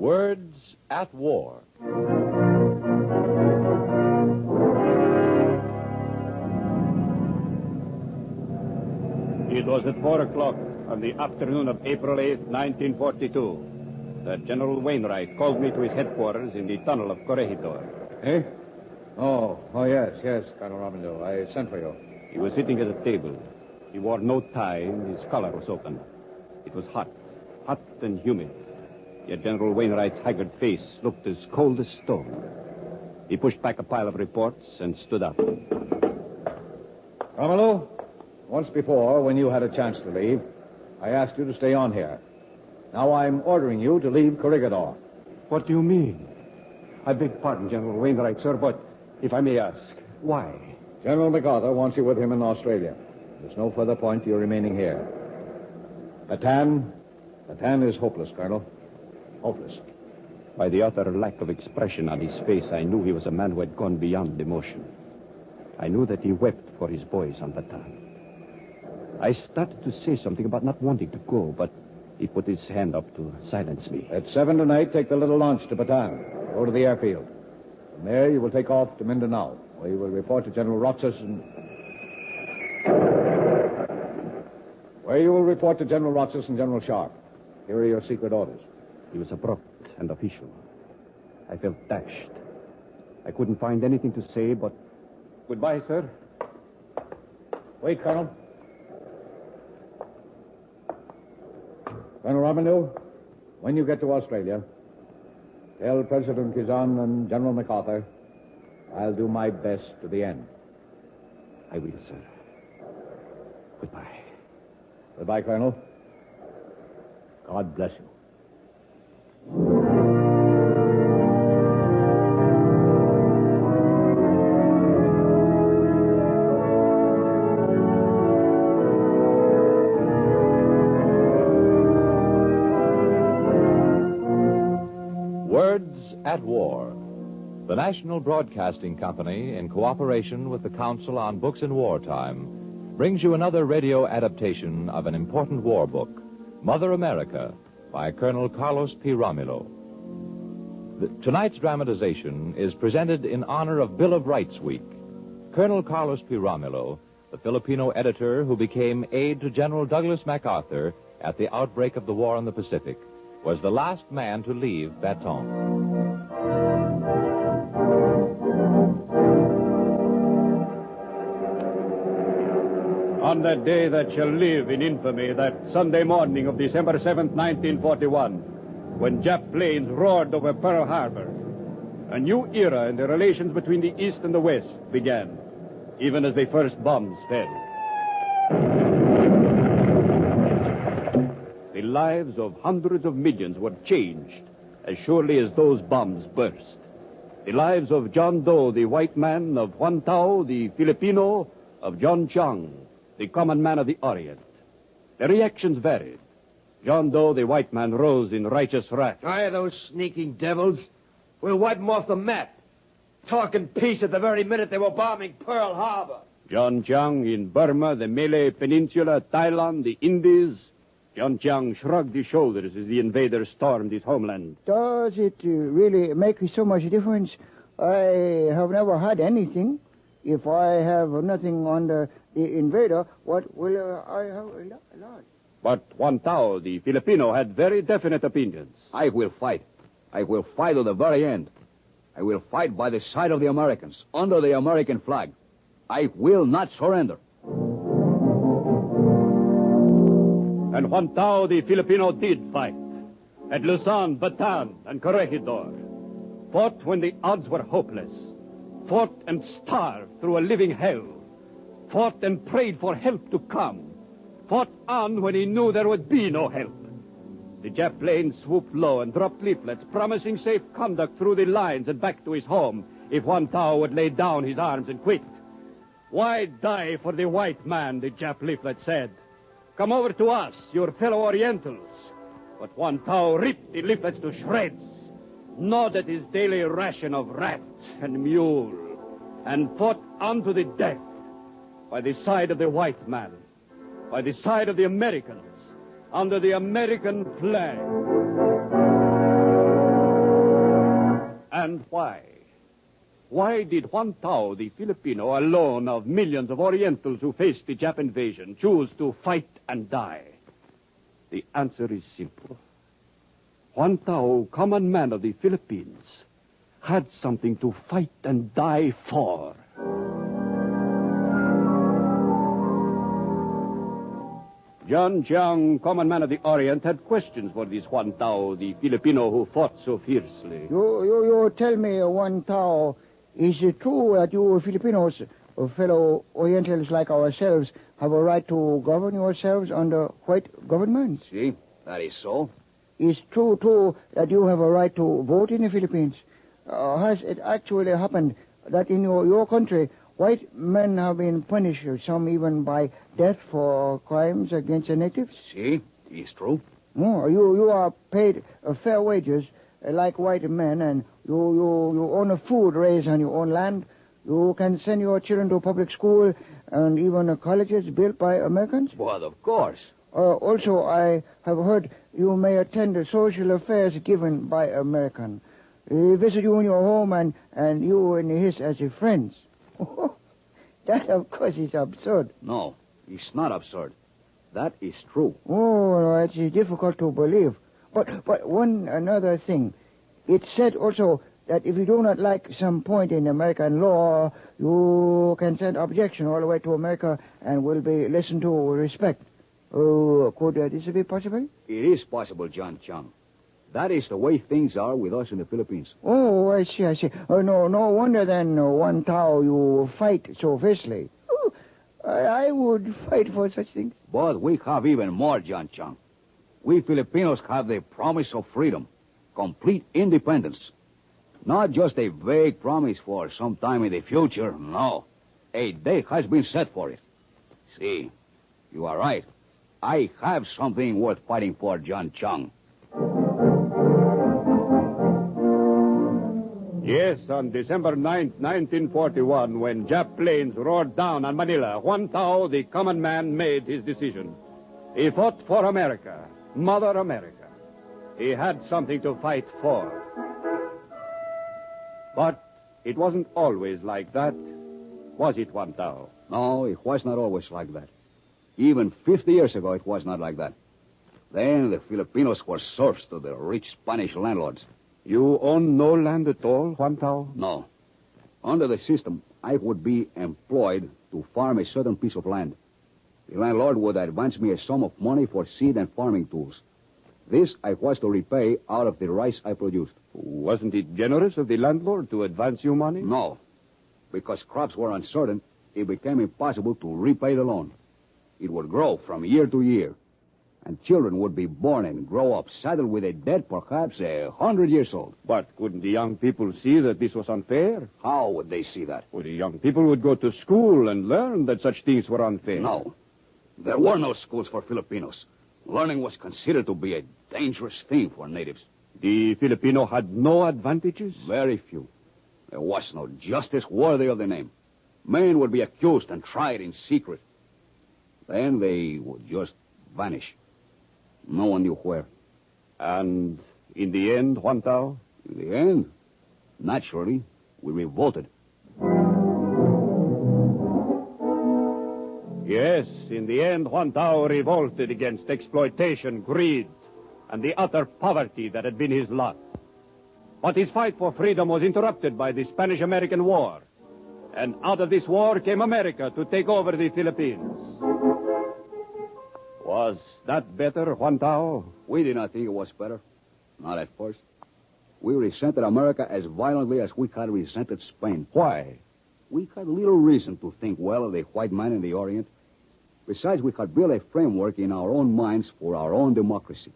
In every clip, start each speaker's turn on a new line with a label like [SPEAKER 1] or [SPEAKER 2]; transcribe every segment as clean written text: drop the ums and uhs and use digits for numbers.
[SPEAKER 1] Words at War.
[SPEAKER 2] It was at 4 o'clock on the afternoon of April 8, 1942, that General Wainwright called me to his headquarters in the tunnel of Corregidor.
[SPEAKER 3] Eh? Oh, yes, Colonel Romando. I sent for you.
[SPEAKER 2] He was sitting at a table. He wore no tie, and his collar was open. It was hot and humid. Yet General Wainwright's haggard face looked as cold as stone. He pushed back a pile of reports and stood up.
[SPEAKER 3] Romelu, once before, when you had a chance to leave, I asked you to stay on here. Now I'm ordering you to leave Corregidor.
[SPEAKER 2] What do you mean? I beg pardon, General Wainwright, sir, but if I may ask, why?
[SPEAKER 3] General MacArthur wants you with him in Australia. There's no further point to your remaining here. Bataan is hopeless, Colonel. Hopeless.
[SPEAKER 2] By the utter lack of expression on his face, I knew he was a man who had gone beyond emotion. I knew that he wept for his boys on Bataan. I started to say something about not wanting to go, but he put his hand up to silence me.
[SPEAKER 3] At 7 tonight, take the little launch to Bataan. Go to the airfield. From there, you will take off to Mindanao, where you will report to General Roxas and General Sharp. Here are your secret orders.
[SPEAKER 2] He was abrupt and official. I felt dashed. I couldn't find anything to say but, goodbye, sir.
[SPEAKER 3] Wait, Colonel. Colonel Romando, when you get to Australia, tell President Kizan and General MacArthur I'll do my best to the end.
[SPEAKER 2] I will, sir. Goodbye.
[SPEAKER 3] Goodbye, Colonel. God bless you.
[SPEAKER 1] Words at War. The National Broadcasting Company, in cooperation with the Council on Books in Wartime, brings you another radio adaptation of an important war book, Mother America, by Colonel Carlos P. Romulo. Tonight's dramatization is presented in honor of Bill of Rights Week. Colonel Carlos P. Romulo, the Filipino editor who became aide to General Douglas MacArthur at the outbreak of the war in the Pacific, was the last man to leave Bataan.
[SPEAKER 2] On that day that shall live in infamy, that Sunday morning of December 7th, 1941, when Jap planes roared over Pearl Harbor, a new era in the relations between the East and the West began, even as the first bombs fell. The lives of hundreds of millions were changed as surely as those bombs burst. The lives of John Doe, the white man, of Juan Tao, the Filipino, of John Chang, the common man of the Orient. The reactions varied. John Doe, the white man, rose in righteous wrath.
[SPEAKER 4] Aye, those sneaking devils. We'll wipe them off the map. Talking peace at the very minute they were bombing Pearl Harbor.
[SPEAKER 2] John Chang in Burma, the Malay Peninsula, Thailand, the Indies. John Chang shrugged his shoulders as the invaders stormed his homeland.
[SPEAKER 5] Does it really make so much difference? I have never had anything. If I have nothing on the invader, what will I have a lot?
[SPEAKER 2] But Juan Tao, the Filipino, had very definite opinions.
[SPEAKER 6] I will fight. I will fight to the very end. I will fight by the side of the Americans, under the American flag. I will not surrender.
[SPEAKER 2] And Juan Tao, the Filipino, did fight. At Luzon, Bataan, and Corregidor. Fought when the odds were hopeless. Fought and starved through a living hell. Fought and prayed for help to come. Fought on when he knew there would be no help. The Jap plane swooped low and dropped leaflets promising safe conduct through the lines and back to his home if Juan Tao would lay down his arms and quit. Why die for the white man, the Jap leaflet said. Come over to us, your fellow Orientals. But Juan Tao ripped the leaflets to shreds, gnawed at his daily ration of rat and mule, and fought on to the death by the side of the white man, by the side of the Americans, under the American flag. And why? Why did Juan Tao, the Filipino, alone of millions of Orientals who faced the Jap invasion, choose to fight and die? The answer is simple. Juan Tao, common man of the Philippines, had something to fight and die for. John Chiang, common man of the Orient, had questions for this Juan Tao, the Filipino who fought so fiercely.
[SPEAKER 5] You tell me, Juan Tao, is it true that you Filipinos, fellow Orientals like ourselves, have a right to govern yourselves under white governments?
[SPEAKER 6] See, that is so.
[SPEAKER 5] It's true, too, that you have a right to vote in the Philippines. Has it actually happened that in your country, white men have been punished, some even by death for crimes against the natives?
[SPEAKER 6] See, it's true.
[SPEAKER 5] No, you are paid fair wages like white men, and you own a food raised on your own land. You can send your children to public school and even colleges built by Americans.
[SPEAKER 6] Well, of course.
[SPEAKER 5] Also, I have heard you may attend the social affairs given by American. He visit you in your home and you in his as your friends. That, of course, is absurd.
[SPEAKER 6] No, it's not absurd. That is true.
[SPEAKER 5] Oh, no, it's difficult to believe. But another thing. It's said also that if you do not like some point in American law, you can send objection all the way to America and will be listened to with respect. Could this be possible?
[SPEAKER 6] It is possible, John Chang. That is the way things are with us in the Philippines.
[SPEAKER 5] Oh, I see. No wonder then, Juan Tao, you fight so fiercely. Oh, I would fight for such things.
[SPEAKER 6] But we have even more, John Chang. We Filipinos have the promise of freedom, complete independence. Not just a vague promise for some time in the future, no. A date has been set for it. See, you are right. I have something worth fighting for, John Chang.
[SPEAKER 2] Yes, on December 9th, 1941, when Jap planes roared down on Manila, Juan Tao, the common man, made his decision. He fought for America, Mother America. He had something to fight for. But it wasn't always like that, was it, Juan Tao?
[SPEAKER 6] No, it was not always like that. Even 50 years ago, it was not like that. Then the Filipinos were serfs to the rich Spanish landlords.
[SPEAKER 2] You own no land at all, Juan Tao?
[SPEAKER 6] No. Under the system, I would be employed to farm a certain piece of land. The landlord would advance me a sum of money for seed and farming tools. This I was to repay out of the rice I produced.
[SPEAKER 2] Wasn't it generous of the landlord to advance you money?
[SPEAKER 6] No. Because crops were uncertain, it became impossible to repay the loan. It would grow from year to year. And children would be born and grow up saddled with a debt perhaps 100 years old.
[SPEAKER 2] But couldn't the young people see that this was unfair?
[SPEAKER 6] How would they see that?
[SPEAKER 2] Well, the young people would go to school and learn that such things were unfair.
[SPEAKER 6] No. There were no schools for Filipinos. Learning was considered to be a dangerous thing for natives.
[SPEAKER 2] The Filipino had no advantages?
[SPEAKER 6] Very few. There was no justice worthy of the name. Men would be accused and tried in secret. Then they would just vanish. No one knew where.
[SPEAKER 2] And in the end, Juan Tao?
[SPEAKER 6] In the end, naturally, we revolted.
[SPEAKER 2] Yes, in the end, Juan Tao revolted against exploitation, greed, and the utter poverty that had been his lot. But his fight for freedom was interrupted by the Spanish-American War. And out of this war came America to take over the Philippines. Was that better, Juan Tao?
[SPEAKER 6] We did not think it was better. Not at first. We resented America as violently as we had resented Spain.
[SPEAKER 2] Why?
[SPEAKER 6] We had little reason to think well of the white man in the Orient. Besides, we had built a framework in our own minds for our own democracy.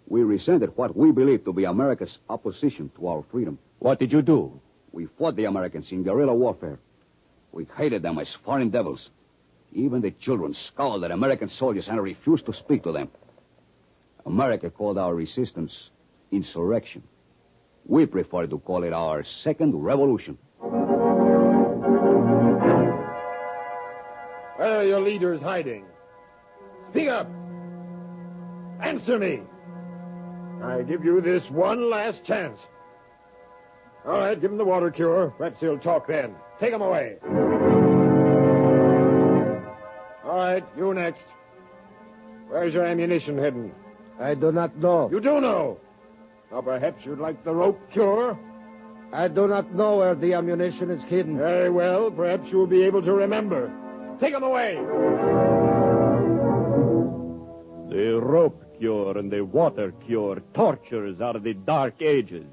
[SPEAKER 6] We resented what we believed to be America's opposition to our freedom.
[SPEAKER 2] What did you do?
[SPEAKER 6] We fought the Americans in guerrilla warfare. We hated them as foreign devils. Even the children scowled at American soldiers and refused to speak to them. America called our resistance insurrection. We prefer to call it our second revolution.
[SPEAKER 4] Where are your leaders hiding? Speak up. Answer me. I give you this one last chance.
[SPEAKER 3] All right, give him the water cure. Perhaps he'll talk then. Take him away. All right, you next. Where's your ammunition hidden?
[SPEAKER 4] I do not know.
[SPEAKER 3] You do know. Now, perhaps you'd like the rope cure?
[SPEAKER 4] I do not know where the ammunition is hidden.
[SPEAKER 3] Very well. Perhaps you'll be able to remember. Take him away.
[SPEAKER 2] The rope cure and the water cure, tortures out of the dark ages.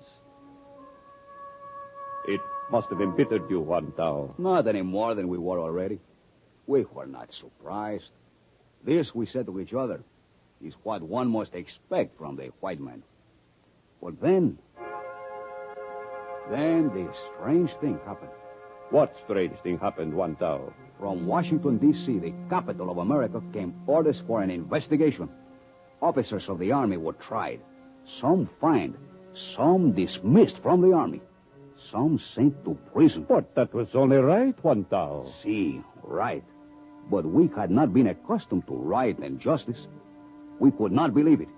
[SPEAKER 2] It must have embittered you, Juan Tao.
[SPEAKER 6] Not any more than we were already. We were not surprised. This, we said to each other, is what one must expect from the white man. But then the strange thing happened.
[SPEAKER 2] What strange thing happened, Juan Tao?
[SPEAKER 6] From Washington, D.C., the capital of America, came orders for an investigation. Officers of the Army were tried. Some fined. Some dismissed from the Army. Some sent to prison.
[SPEAKER 2] But that was only right, Juan Tao.
[SPEAKER 6] See, right. But we had not been accustomed to right and justice. We could not believe it,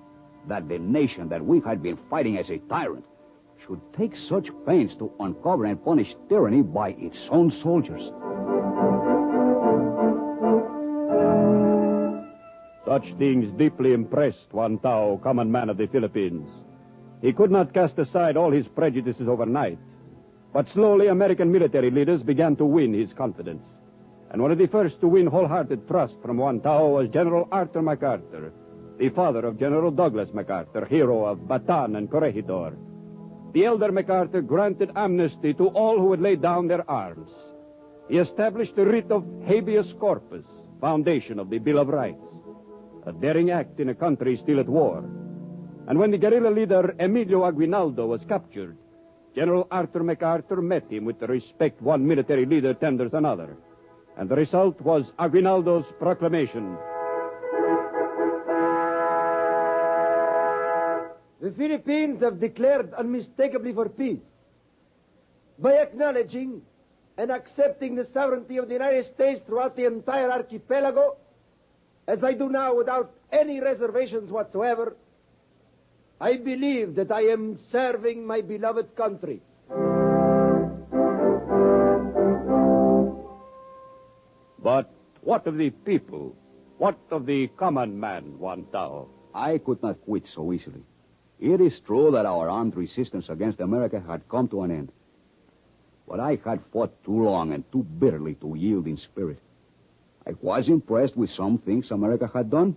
[SPEAKER 6] that the nation that we had been fighting as a tyrant should take such pains to uncover and punish tyranny by its own soldiers.
[SPEAKER 2] Such things deeply impressed Juan Tao, common man of the Philippines. He could not cast aside all his prejudices overnight. But slowly, American military leaders began to win his confidence. And one of the first to win wholehearted trust from Juan Tao was General Arthur MacArthur, the father of General Douglas MacArthur, hero of Bataan and Corregidor. The elder MacArthur granted amnesty to all who had laid down their arms. He established the writ of habeas corpus, foundation of the Bill of Rights, a daring act in a country still at war. And when the guerrilla leader Emilio Aguinaldo was captured, General Arthur MacArthur met him with the respect one military leader tenders another. And the result was Aguinaldo's proclamation.
[SPEAKER 4] The Philippines have declared unmistakably for peace. By acknowledging and accepting the sovereignty of the United States throughout the entire archipelago, as I do now without any reservations whatsoever, I believe that I am serving my beloved country.
[SPEAKER 2] But what of the people? What of the common man, Juan Tao?
[SPEAKER 6] I could not quit so easily. It is true that our armed resistance against America had come to an end. But I had fought too long and too bitterly to yield in spirit. I was impressed with some things America had done,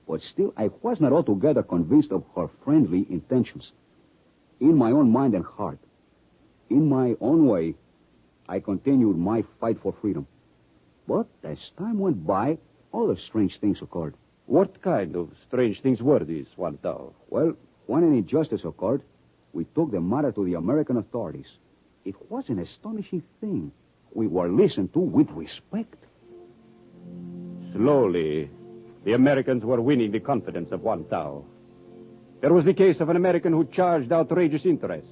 [SPEAKER 6] but still I was not altogether convinced of her friendly intentions. In my own mind and heart, in my own way, I continued my fight for freedom. But as time went by, other strange things occurred.
[SPEAKER 2] What kind of strange things were these, Juan Tao?
[SPEAKER 6] Well, when an injustice occurred, we took the matter to the American authorities. It was an astonishing thing. We were listened to with respect.
[SPEAKER 2] Slowly, the Americans were winning the confidence of Juan Tao. There was the case of an American who charged outrageous interest.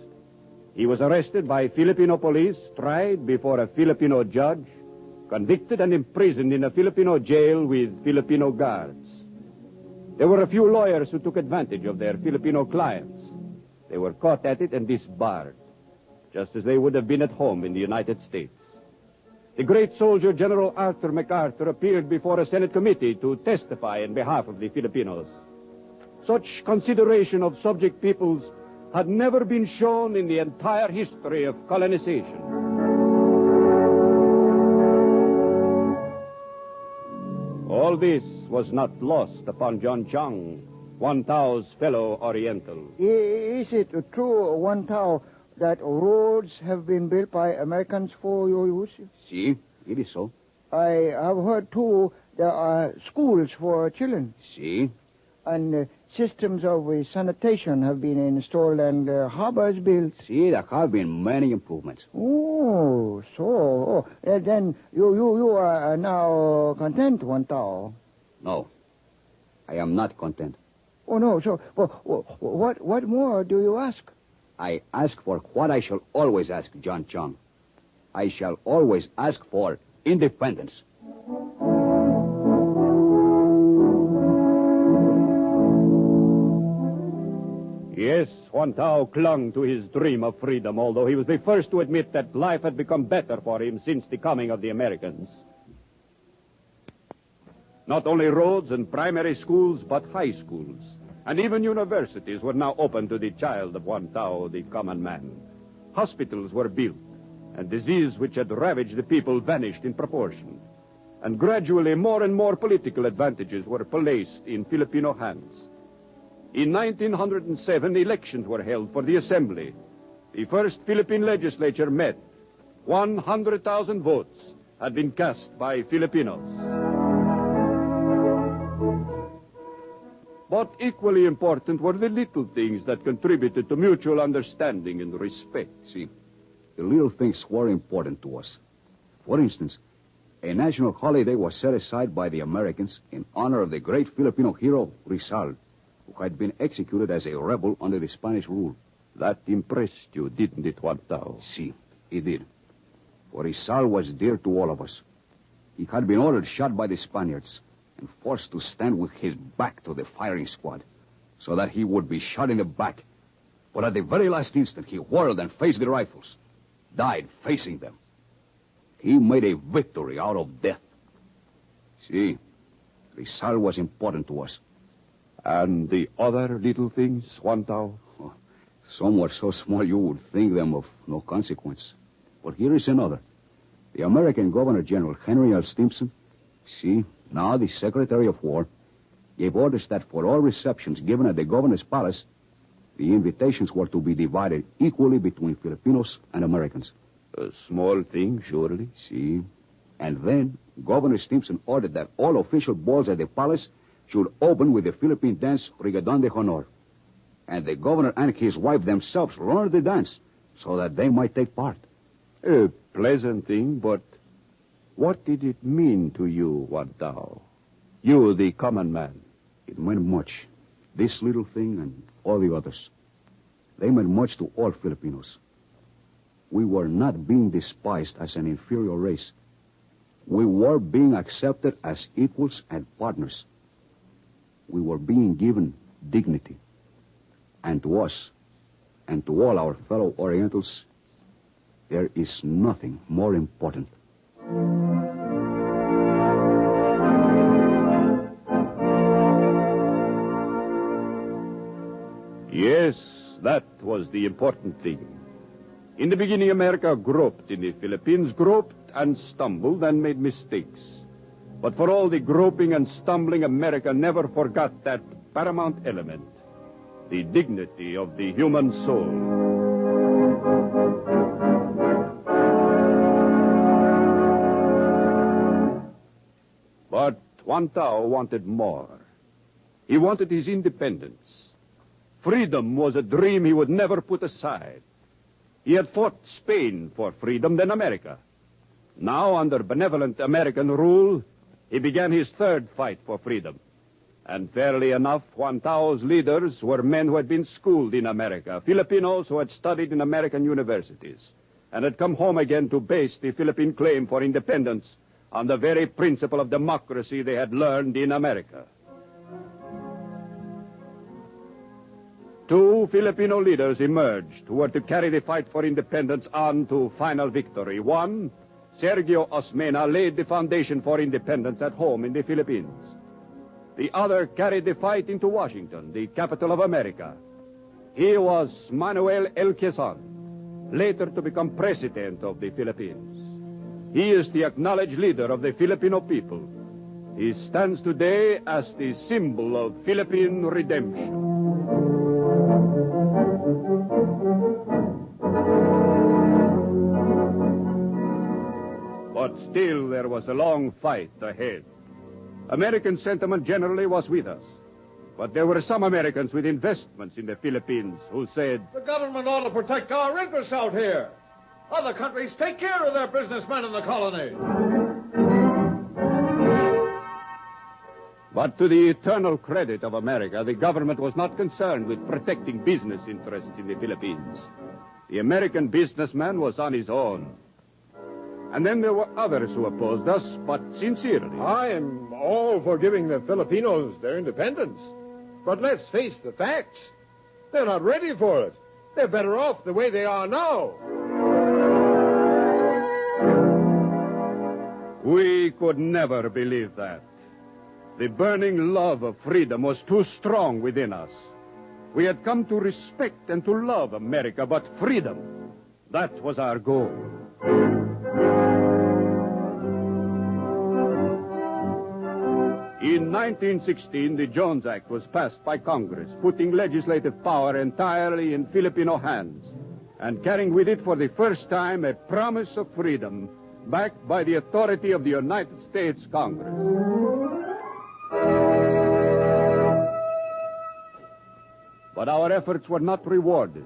[SPEAKER 2] He was arrested by Filipino police, tried before a Filipino judge, convicted and imprisoned in a Filipino jail with Filipino guards. There were a few lawyers who took advantage of their Filipino clients. They were caught at it and disbarred, just as they would have been at home in the United States. The great soldier General Arthur MacArthur appeared before a Senate committee to testify in behalf of the Filipinos. Such consideration of subject peoples had never been shown in the entire history of colonization. All this was not lost upon John Chang, Juan Tao's fellow Oriental.
[SPEAKER 5] Is it true, Juan Tao, that roads have been built by Americans for your use?
[SPEAKER 6] See, it is so.
[SPEAKER 5] I have heard, too, there are schools for children.
[SPEAKER 6] See?
[SPEAKER 5] And systems of sanitation have been installed and harbors built.
[SPEAKER 6] See, there have been many improvements.
[SPEAKER 5] Oh, so. Then you are now content, Juan Tao.
[SPEAKER 6] No, I am not content.
[SPEAKER 5] Oh, no, so what more do you ask?
[SPEAKER 6] I ask for what I shall always ask, John Chang. I shall always ask for independence.
[SPEAKER 2] Yes, Juan Tao clung to his dream of freedom, although he was the first to admit that life had become better for him since the coming of the Americans. Not only roads and primary schools, but high schools, and even universities were now open to the child of Juan Tao, the common man. Hospitals were built, and disease which had ravaged the people vanished in proportion. And gradually, more and more political advantages were placed in Filipino hands. In 1907, elections were held for the Assembly. The first Philippine legislature met. 100,000 votes had been cast by Filipinos. But equally important were the little things that contributed to mutual understanding and respect.
[SPEAKER 6] See, the little things were important to us. For instance, a national holiday was set aside by the Americans in honor of the great Filipino hero, Rizal, who had been executed as a rebel under the Spanish rule.
[SPEAKER 2] That impressed you, didn't it, Juan Tao?
[SPEAKER 6] See, it did. For Rizal was dear to all of us. He had been ordered shot by the Spaniards and forced to stand with his back to the firing squad so that he would be shot in the back. But at the very last instant, he whirled and faced the rifles, died facing them. He made a victory out of death. See, Rizal was important to us.
[SPEAKER 2] And the other little things, Juan Tao?
[SPEAKER 6] Oh, some were so small you would think them of no consequence. But here is another. The American Governor General Henry L. Stimson, see, now the Secretary of War, gave orders that for all receptions given at the governor's palace, the invitations were to be divided equally between Filipinos and Americans.
[SPEAKER 2] A small thing, surely.
[SPEAKER 6] See, and then Governor Stimson ordered that all official balls at the palace should open with the Philippine dance Rigadon de Honor. And the governor and his wife themselves learned the dance so that they might take part.
[SPEAKER 2] A pleasant thing, but what did it mean to you, Juan Tao? You, the common man.
[SPEAKER 6] It meant much. This little thing and all the others. They meant much to all Filipinos. We were not being despised as an inferior race. We were being accepted as equals and partners. We were being given dignity. And to us, and to all our fellow Orientals, there is nothing more important.
[SPEAKER 2] Yes, that was the important thing. In the beginning, America groped in the Philippines, groped and stumbled and made mistakes. But for all the groping and stumbling, America never forgot that paramount element, the dignity of the human soul. But Juan Tao wanted more. He wanted his independence. Freedom was a dream he would never put aside. He had fought Spain for freedom, then America. Now, under benevolent American rule, he began his third fight for freedom. And fairly enough, Juan Tao's leaders were men who had been schooled in America, Filipinos who had studied in American universities, and had come home again to base the Philippine claim for independence on the very principle of democracy they had learned in America. Two Filipino leaders emerged who were to carry the fight for independence on to final victory. One, Sergio Osmeña, laid the foundation for independence at home in the Philippines. The other carried the fight into Washington, the capital of America. He was Manuel L. Quezon, later to become president of the Philippines. He is the acknowledged leader of the Filipino people. He stands today as the symbol of Philippine redemption. But still, there was a long fight ahead. American sentiment generally was with us. But there were some Americans with investments in the Philippines who said,
[SPEAKER 3] "The government ought to protect our interests out here. Other countries take care of their businessmen in the colony."
[SPEAKER 2] But to the eternal credit of America, the government was not concerned with protecting business interests in the Philippines. The American businessman was on his own. And then there were others who opposed us, but sincerely.
[SPEAKER 7] I am all for giving the Filipinos their independence. But let's face the facts. They're not ready for it. They're better off the way they are now.
[SPEAKER 2] We could never believe that. The burning love of freedom was too strong within us. We had come to respect and to love America, but freedom, that was our goal. In 1916, the Jones Act was passed by Congress, putting legislative power entirely in Filipino hands, and carrying with it for the first time a promise of freedom backed by the authority of the United States Congress. But our efforts were not rewarded.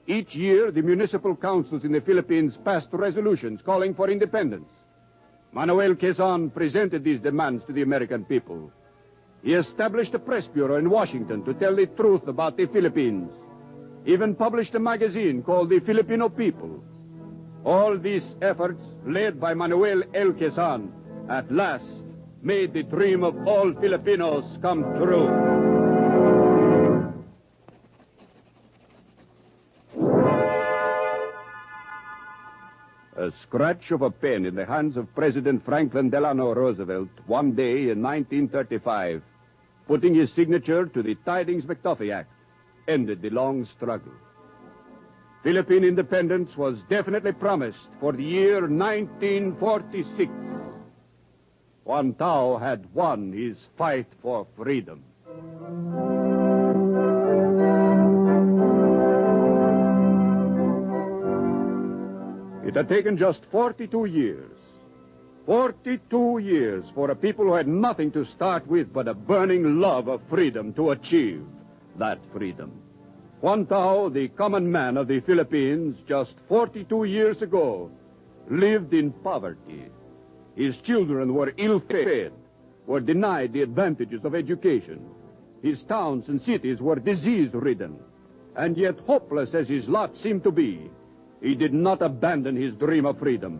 [SPEAKER 2] Each year, the municipal councils in the Philippines passed resolutions calling for independence. Manuel Quezon presented these demands to the American people. He established a press bureau in Washington to tell the truth about the Philippines. He even published a magazine called The Filipino People. All these efforts, led by Manuel L. Quezon, at last made the dream of all Filipinos come true. A scratch of a pen in the hands of President Franklin Delano Roosevelt one day in 1935, putting his signature to the Tidings-McDuffie Act, ended the long struggle. Philippine independence was definitely promised for the year 1946. Juan Tao had won his fight for freedom. It had taken just 42 years. 42 years for a people who had nothing to start with but a burning love of freedom to achieve that freedom. Juan Tao, the common man of the Philippines, just 42 years ago, lived in poverty. His children were ill-fed, were denied the advantages of education. His towns and cities were disease-ridden. And yet, hopeless as his lot seemed to be, he did not abandon his dream of freedom.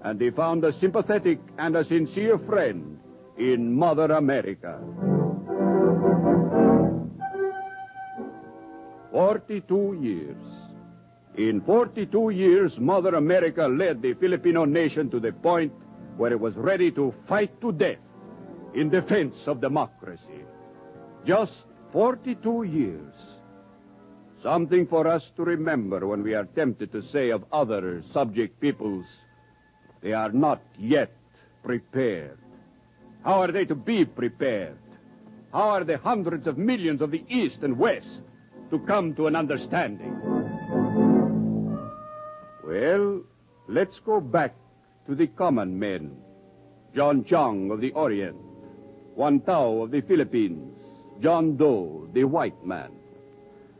[SPEAKER 2] And he found a sympathetic and a sincere friend in Mother America. 42 years. In 42 years, Mother America led the Filipino nation to the point where it was ready to fight to death in defense of democracy. Just 42 years. Something for us to remember when we are tempted to say of other subject peoples, they are not yet prepared. How are they to be prepared? How are the hundreds of millions of the East and West to come to an understanding? Well, let's go back to the common men. John Chang of the Orient, Juan Tao of the Philippines, John Doe, the white man.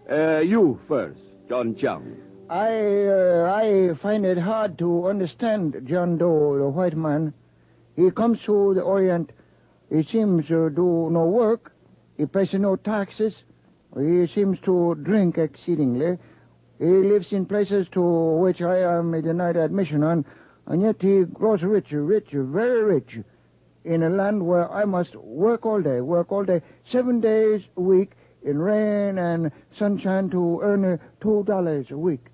[SPEAKER 2] You first, John Chang.
[SPEAKER 5] I find it hard to understand John Doe, the white man. He comes to the Orient. He seems to do no work. He pays no taxes. He seems to drink exceedingly. He lives in places to which I am denied admission on, and yet he grows rich, very rich, in a land where I must work all day, 7 days a week, in rain and sunshine to earn $2 a week.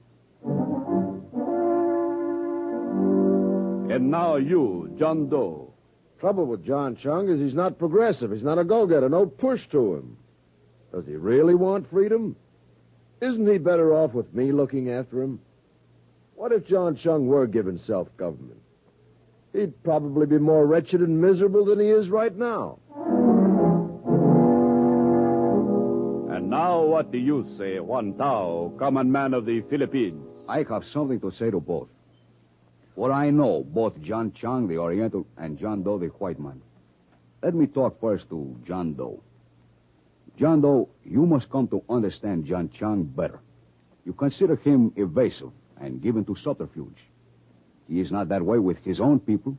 [SPEAKER 2] And now you, John Doe.
[SPEAKER 7] Trouble with John Chung is he's not progressive. He's not a go-getter. No push to him. Does he really want freedom? Isn't he better off with me looking after him? What if John Chung were given self-government? He'd probably be more wretched and miserable than he is right now.
[SPEAKER 2] And now what do you say, Juan Tao, common man of the Philippines?
[SPEAKER 6] I have something to say to both. For I know both John Chang, the Oriental, and John Doe, the white man. Let me talk first to John Doe. John Doe, you must come to understand John Chang better. You consider him evasive and given to subterfuge. He is not that way with his own people.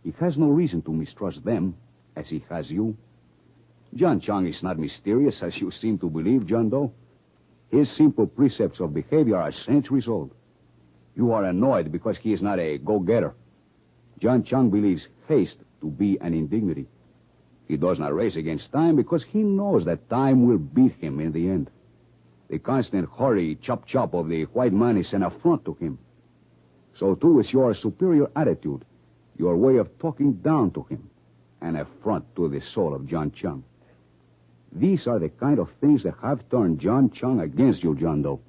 [SPEAKER 6] He has no reason to mistrust them as he has you. John Chang is not mysterious as you seem to believe, John Doe. His simple precepts of behavior are centuries old. You are annoyed because he is not a go-getter. John Chang believes haste to be an indignity. He does not race against time because he knows that time will beat him in the end. The constant hurry, chop-chop of the white man is an affront to him. So, too, is your superior attitude, your way of talking down to him, an affront to the soul of John Chung. These are the kind of things that have turned John Chung against you, John Doe.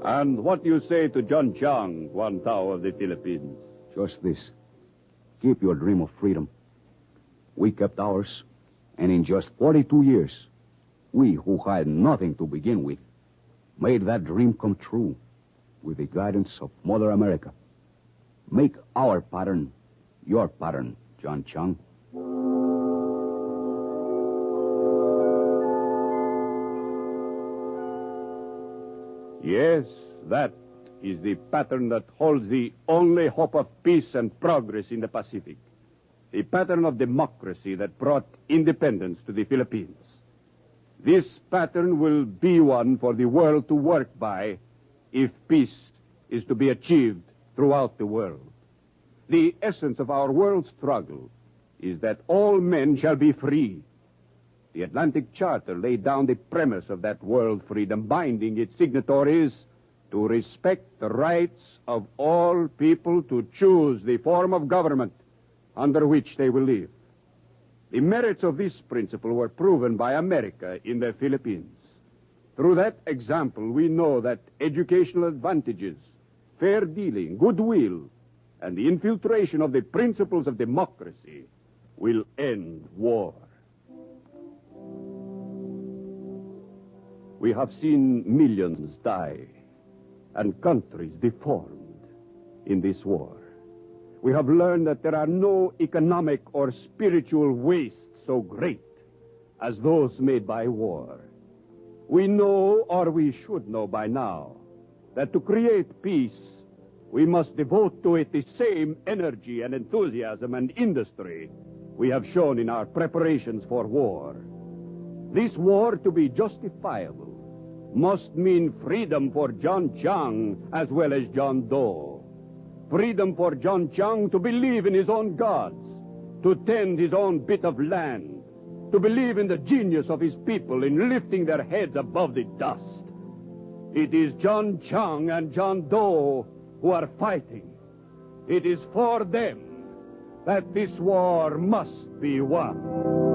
[SPEAKER 2] And what do you say to John Chung, Juan Tao of the Philippines?
[SPEAKER 6] Just this. Keep your dream of freedom. We kept ours, and in just 42 years, we who had nothing to begin with, made that dream come true with the guidance of Mother America. Make our pattern your pattern, John Chung.
[SPEAKER 2] Yes, that is the pattern that holds the only hope of peace and progress in the Pacific. The pattern of democracy that brought independence to the Philippines. This pattern will be one for the world to work by if peace is to be achieved throughout the world. The essence of our world struggle is that all men shall be free. The Atlantic Charter laid down the premise of that world freedom, binding its signatories to respect the rights of all people to choose the form of government under which they will live. The merits of this principle were proven by America in the Philippines. Through that example, we know that educational advantages, fair dealing, goodwill, and the infiltration of the principles of democracy will end war. We have seen millions die and countries deformed in this war. We have learned that there are no economic or spiritual wastes so great as those made by war. We know, or we should know by now, that to create peace, we must devote to it the same energy and enthusiasm and industry we have shown in our preparations for war. This war, to be justifiable, must mean freedom for John Chung as well as John Doe. Freedom for John Chung to believe in his own gods, to tend his own bit of land, to believe in the genius of his people in lifting their heads above the dust. It is John Chung and John Doe who are fighting. It is for them that this war must be won.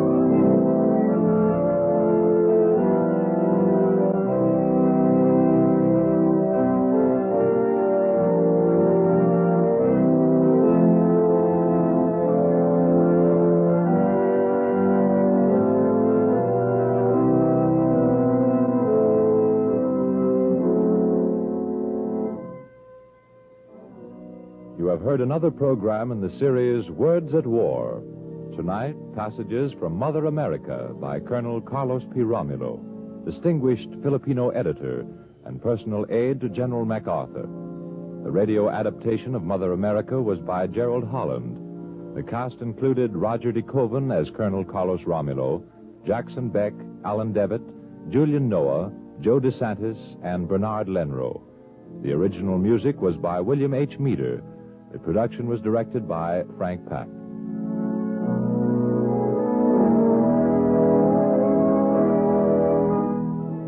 [SPEAKER 1] You have heard another program in the series Words at War. Tonight, passages from Mother America by Colonel Carlos P. Romulo, distinguished Filipino editor and personal aide to General MacArthur. The radio adaptation of Mother America was by Gerald Holland. The cast included Roger De Koven as Colonel Carlos Romulo, Jackson Beck, Alan Devitt, Julian Noah, Joe DeSantis, and Bernard Lenrow. The original music was by William H. Meader. The production was directed by Frank Pack.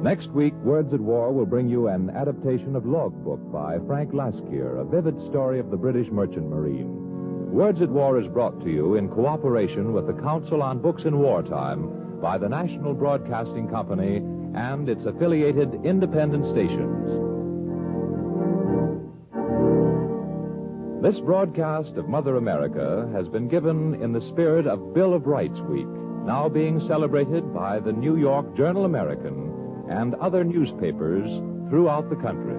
[SPEAKER 1] Next week, Words at War will bring you an adaptation of Logbook by Frank Lasquier, a vivid story of the British Merchant Marine. Words at War is brought to you in cooperation with the Council on Books in Wartime by the National Broadcasting Company and its affiliated independent stations. This broadcast of Mother America has been given in the spirit of Bill of Rights Week, now being celebrated by the New York Journal-American and other newspapers throughout the country.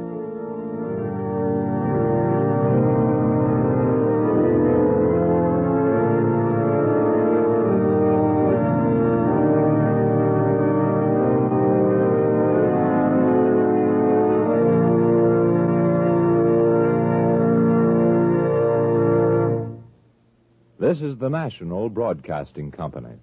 [SPEAKER 1] This is the National Broadcasting Company.